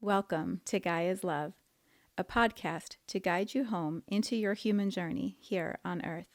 Welcome to Gaia's Love, a podcast to guide you home into your human journey here on Earth.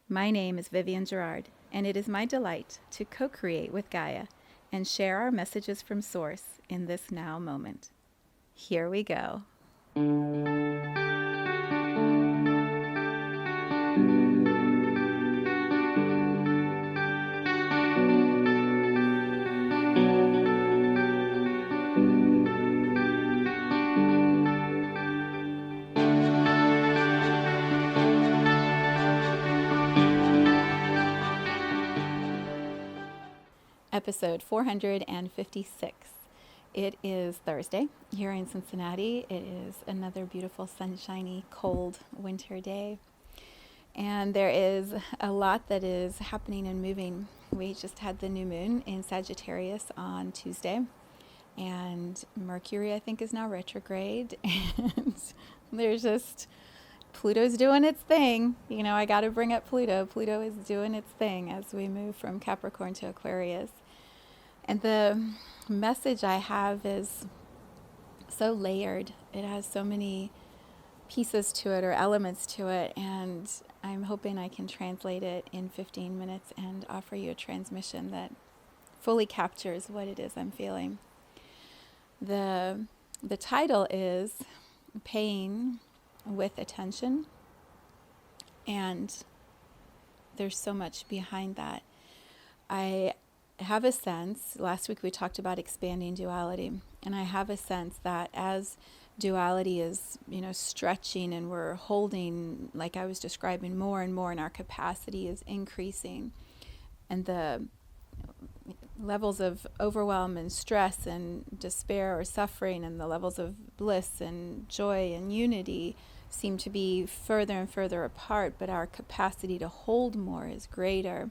My name is Vivienne Gerard, and it is my delight to co-create with Gaia and share our messages from Source in this now moment. Here we go. Episode 456. It is Thursday here in Cincinnati. It is another beautiful, sunshiny, cold winter day. And there is a lot that is happening and moving. We just had the new moon in Sagittarius on Tuesday. And Mercury, I think, is now retrograde. And there's just Pluto's doing its thing. You know, I got to bring up Pluto. Pluto is doing its thing as we move from Capricorn to Aquarius. And the message I have is so layered. It has so many pieces to it or elements to it. And I'm hoping I can translate it in 15 minutes and offer you a transmission that fully captures what it is I'm feeling. The title is Paying with Attention, and there's so much behind that. I have a sense, last week we talked about expanding duality, and I have a sense that as duality is, stretching and we're holding, like I was describing, more and more, and our capacity is increasing, and the levels of overwhelm and stress and despair or suffering and the levels of bliss and joy and unity seem to be further and further apart, but our capacity to hold more is greater.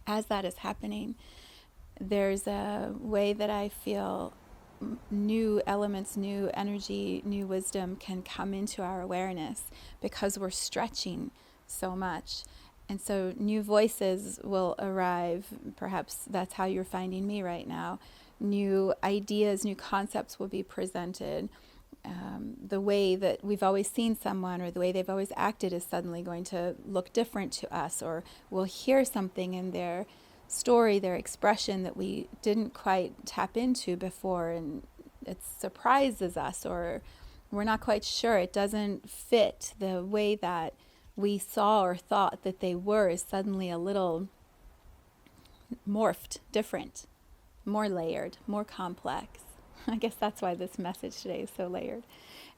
As that is happening, there's a way that I feel new elements, new energy, new wisdom can come into our awareness because we're stretching so much. And so new voices will arrive. Perhaps that's how you're finding me right now. New ideas, new concepts will be presented. The way that we've always seen someone or the way they've always acted is suddenly going to look different to us, or we'll hear something in their story, their expression that we didn't quite tap into before, and it surprises us, or we're not quite sure. It doesn't fit the way that we saw or thought that they were is suddenly a little morphed, different, more layered, more complex. I guess that's why this message today is so layered.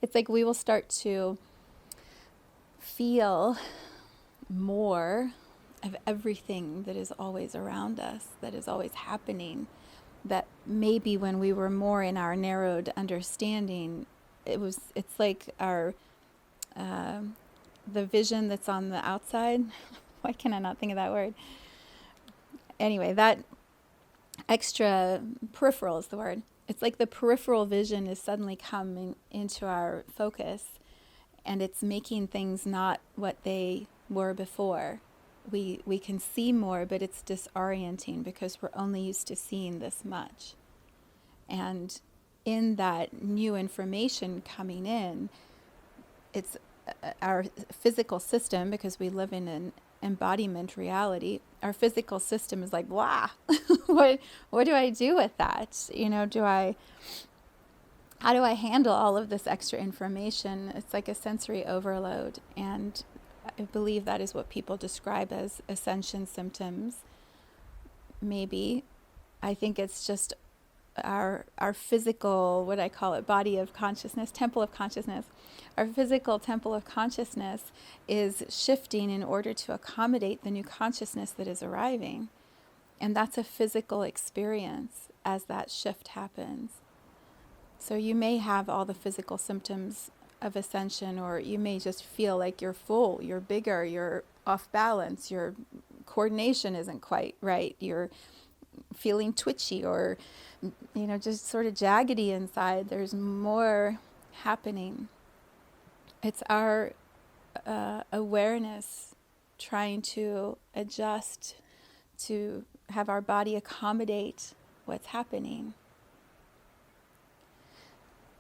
It's like we will start to feel more of everything that is always around us, that is always happening, that maybe when we were more in our narrowed understanding, it's like our the vision that's on the outside. Why can I not think of that word? Anyway, that extra peripheral is the word. It's like the peripheral vision is suddenly coming into our focus, and it's making things not what they were before. We can see more, but it's disorienting because we're only used to seeing this much. And in that new information coming in, it's our physical system, because we live in an embodiment reality. Our physical system is like, blah. what do I do with that? How do I handle all of this extra information? It's like a sensory overload, and I believe that is what people describe as ascension symptoms. Maybe. I think it's just our physical, what I call it, body of consciousness, temple of consciousness. Our physical temple of consciousness is shifting in order to accommodate the new consciousness that is arriving. And that's a physical experience as that shift happens. So you may have all the physical symptoms of ascension, or you may just feel like you're full, you're bigger, you're off balance, your coordination isn't quite right, you're feeling twitchy, or just sort of jaggedy inside. There's more happening. It's our awareness trying to adjust to have our body accommodate what's happening.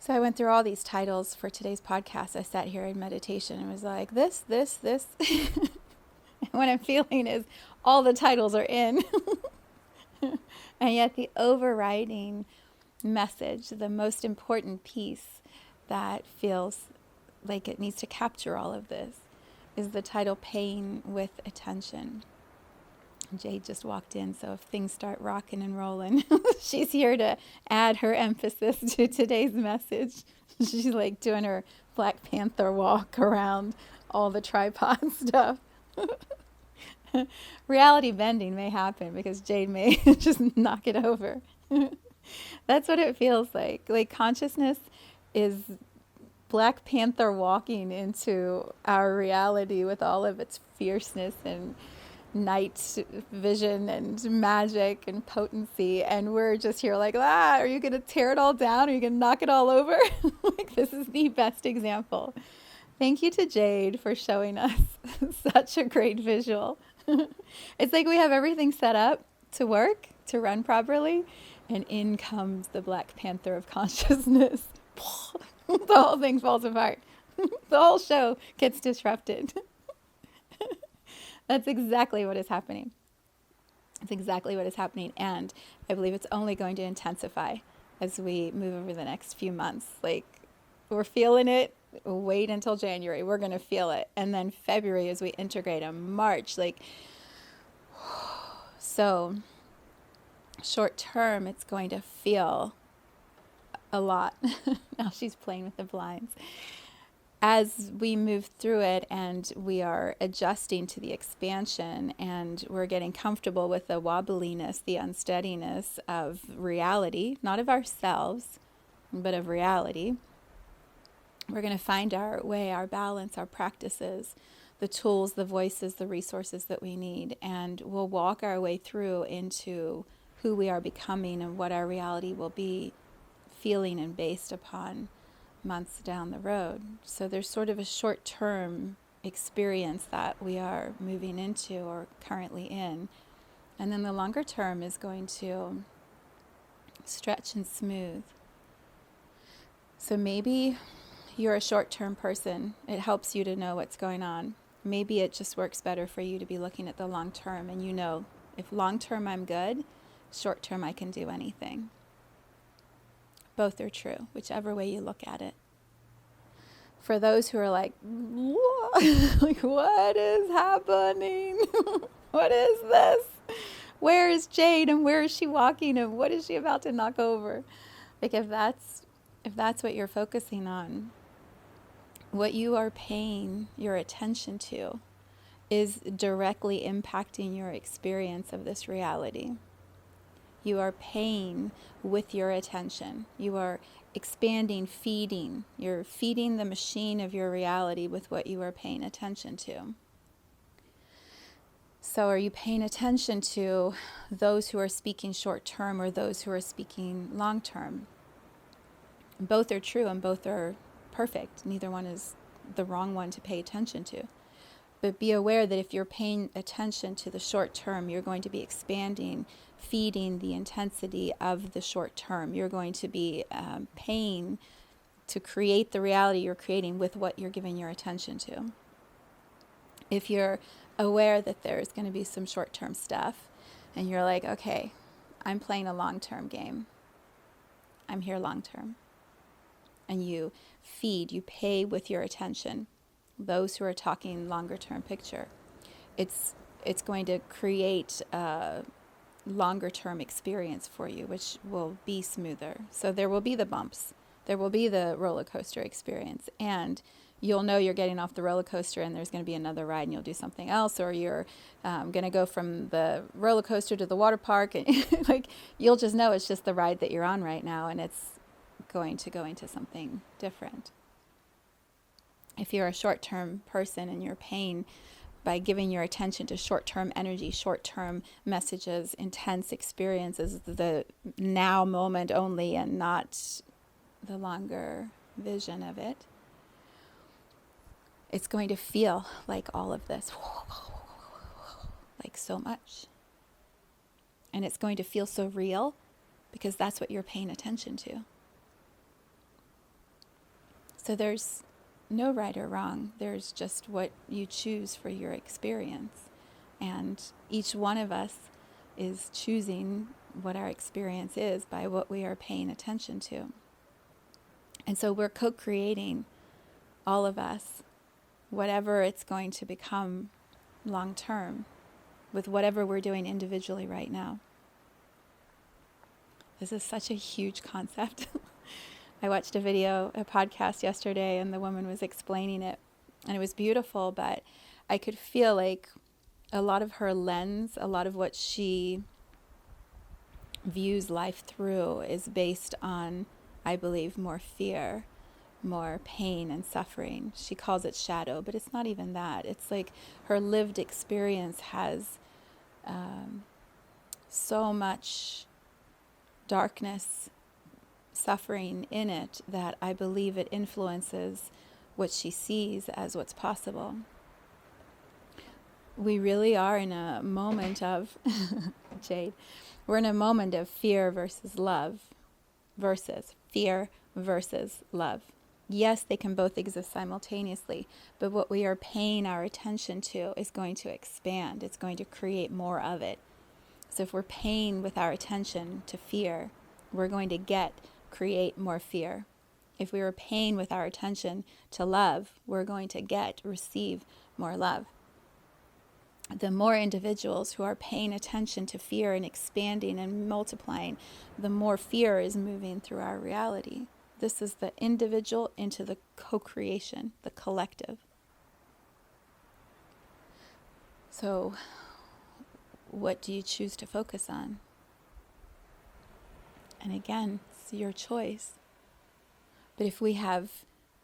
So I went through all these titles for today's podcast. I sat here in meditation and was like, this. And what I'm feeling is all the titles are in. And yet the overriding message, the most important piece that feels like it needs to capture all of this, is the title Paying with Attention. Jade just walked in, so if things start rocking and rolling, she's here to add her emphasis to today's message. She's like doing her Black Panther walk around all the tripod stuff. Reality bending may happen because Jade may just knock it over. That's what it feels like. Like consciousness is Black Panther walking into our reality with all of its fierceness and night vision and magic and potency, and we're just here like, are you gonna tear it all down? Are you gonna knock it all over? Like, this is the best example. Thank you to Jade for showing us such a great visual. It's like we have everything set up to work, to run properly, and in comes the Black Panther of consciousness. The whole thing falls apart. The whole show gets disrupted. That's exactly what is happening. It's exactly what is happening. And I believe it's only going to intensify as we move over the next few months. Like, we're feeling it. Wait until January. We're going to feel it. And then February as we integrate, and March. Like, so short term, it's going to feel a lot. Now she's playing with the blinds. As we move through it and we are adjusting to the expansion and we're getting comfortable with the wobbliness, the unsteadiness of reality, not of ourselves, but of reality, we're going to find our way, our balance, our practices, the tools, the voices, the resources that we need, and we'll walk our way through into who we are becoming and what our reality will be, feeling and based upon months down the road. So there's sort of a short-term experience that we are moving into or currently in. And then the longer term is going to stretch and smooth. So maybe you're a short-term person. It helps you to know what's going on. Maybe it just works better for you to be looking at the long term, and you know, if long term I'm good, short term I can do anything. Both are true, whichever way you look at it. For those who are like, what? Like, what is happening? What is this? Where is Jade, and where is she walking, and what is she about to knock over? Like, if that's what you're focusing on, what you are paying your attention to is directly impacting your experience of this reality. You are paying with your attention. You are expanding, feeding. You're feeding the machine of your reality with what you are paying attention to. So are you paying attention to those who are speaking short term or those who are speaking long term? Both are true and both are perfect. Neither one is the wrong one to pay attention to. But be aware that if you're paying attention to the short term, you're going to be expanding, feeding the intensity of the short term. You're going to be paying to create the reality you're creating with what you're giving your attention to. If you're aware that there's going to be some short-term stuff, and you're like, okay, I'm playing a long-term game. I'm here long-term. And you feed, you pay with your attention. Those who are talking longer-term picture, it's going to create a longer-term experience for you, which will be smoother. So there will be the bumps. There will be the roller coaster experience. And you'll know you're getting off the roller coaster and there's going to be another ride and you'll do something else, or you're going to go from the roller coaster to the water park. And like, you'll just know it's just the ride that you're on right now, and it's going to go into something different. If you're a short-term person and you're paying by giving your attention to short-term energy, short-term messages, intense experiences, the now moment only and not the longer vision of it, it's going to feel like all of this, like so much. And it's going to feel so real because that's what you're paying attention to. So there's no right or wrong. There's just what you choose for your experience. And each one of us is choosing what our experience is by what we are paying attention to. And so we're co-creating, all of us, whatever it's going to become long term with whatever we're doing individually right now. This is such a huge concept. I watched a podcast yesterday, and the woman was explaining it, and it was beautiful, but I could feel like a lot of her lens, a lot of what she views life through is based on, I believe, more fear, more pain and suffering. She calls it shadow, but it's not even that. It's like her lived experience has so much darkness, suffering in it, that I believe it influences what she sees as what's possible. We really are in a moment of, Jade, we're in a moment of fear versus love, versus fear versus love. Yes, they can both exist simultaneously, but what we are paying our attention to is going to expand. It's going to create more of it. So if we're paying with our attention to fear, we're going to create more fear. If we were paying with our attention to love, we're going to receive more love. The more individuals who are paying attention to fear and expanding and multiplying, the more fear is moving through our reality. This is the individual into the co-creation, the collective. So, what do you choose to focus on? And again, it's your choice. But if we have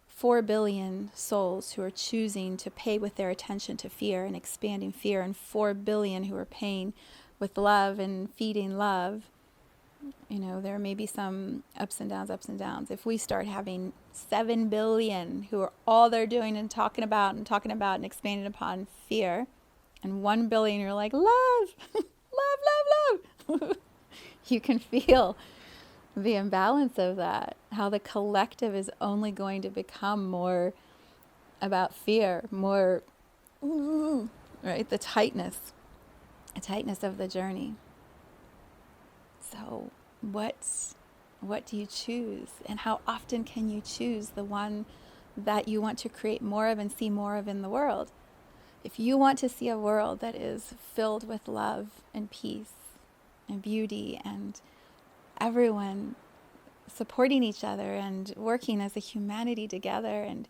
4 billion souls who are choosing to pay with their attention to fear and expanding fear, and 4 billion who are paying with love and feeding love, there may be some ups and downs. If we start having 7 billion who are all they're doing and talking about and expanding upon fear, and 1 billion you're like, love, love. You can feel the imbalance of that, how the collective is only going to become more about fear, more, right? The tightness of the journey. So what do you choose? And how often can you choose the one that you want to create more of and see more of in the world? If you want to see a world that is filled with love and peace and beauty and everyone supporting each other and working as a humanity together and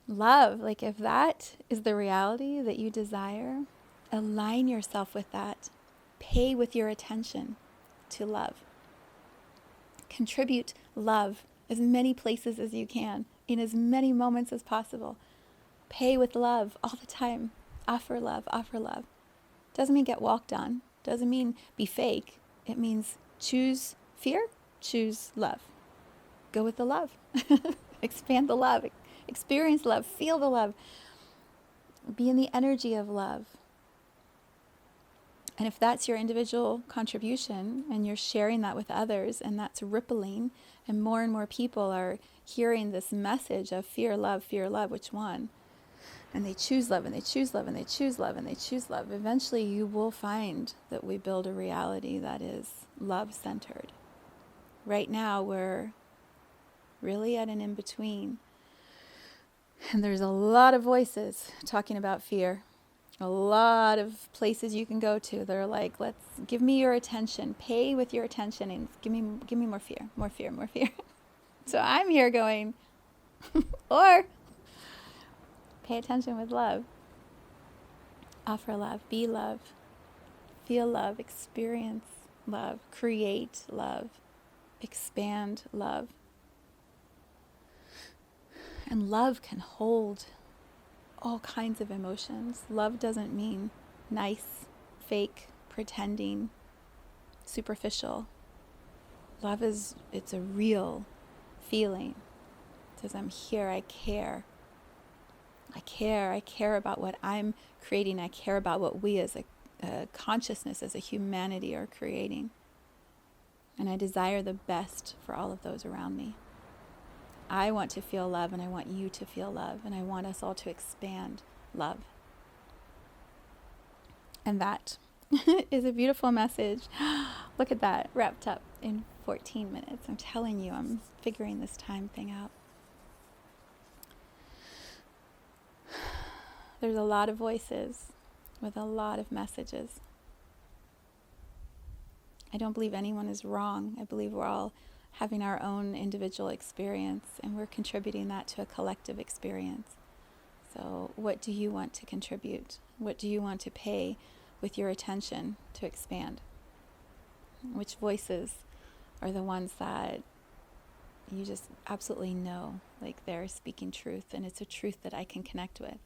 love, like if that is the reality that you desire, align yourself with that. Pay with your attention to love. Contribute love as many places as you can, in as many moments as possible. Pay with love all the time. Offer love, offer love. Doesn't mean get walked on. Doesn't mean be fake. It means choose fear, choose love. Go with the love. Expand the love. Experience love. Feel the love. Be in the energy of love. And if that's your individual contribution and you're sharing that with others and that's rippling and more people are hearing this message of fear, love, which one? And they choose love and they choose love and they choose love and they choose love. Eventually you will find that we build a reality that is love-centered. Right now we're really at an in-between. And there's a lot of voices talking about fear. A lot of places you can go to. They're like, let's give me your attention. Pay with your attention and give me more fear, more fear, more fear. So I'm here going, or pay attention with love. Offer love, be love, feel love, experience love, create love, expand love. And love can hold all kinds of emotions. Love doesn't mean nice, fake, pretending, superficial. Love it's a real feeling. It says, I'm here, I care. I care about what I'm creating. I care about what we as a consciousness, as a humanity are creating. And I desire the best for all of those around me. I want to feel love, and I want you to feel love, and I want us all to expand love. And that is a beautiful message. Look at that, wrapped up in 14 minutes. I'm telling you, I'm figuring this time thing out. There's a lot of voices with a lot of messages. I don't believe anyone is wrong. I believe we're all having our own individual experience, and we're contributing that to a collective experience. So what do you want to contribute? What do you want to pay with your attention to expand? Which voices are the ones that you just absolutely know, like they're speaking truth, and it's a truth that I can connect with?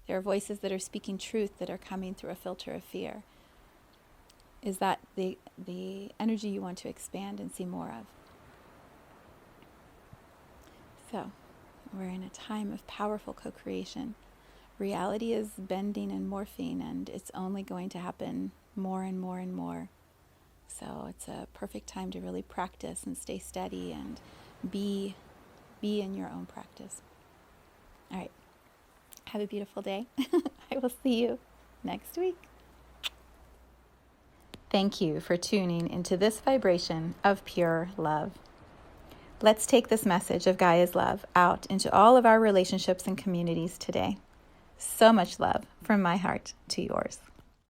There are voices that are speaking truth that are coming through a filter of fear. Is that the energy you want to expand and see more of? So, we're in a time of powerful co-creation. Reality is bending and morphing, and it's only going to happen more and more and more. So it's a perfect time to really practice and stay steady and be in your own practice. All right. Have a beautiful day. I will see you next week. Thank you for tuning into this vibration of pure love. Let's take this message of Gaia's love out into all of our relationships and communities today. So much love from my heart to yours.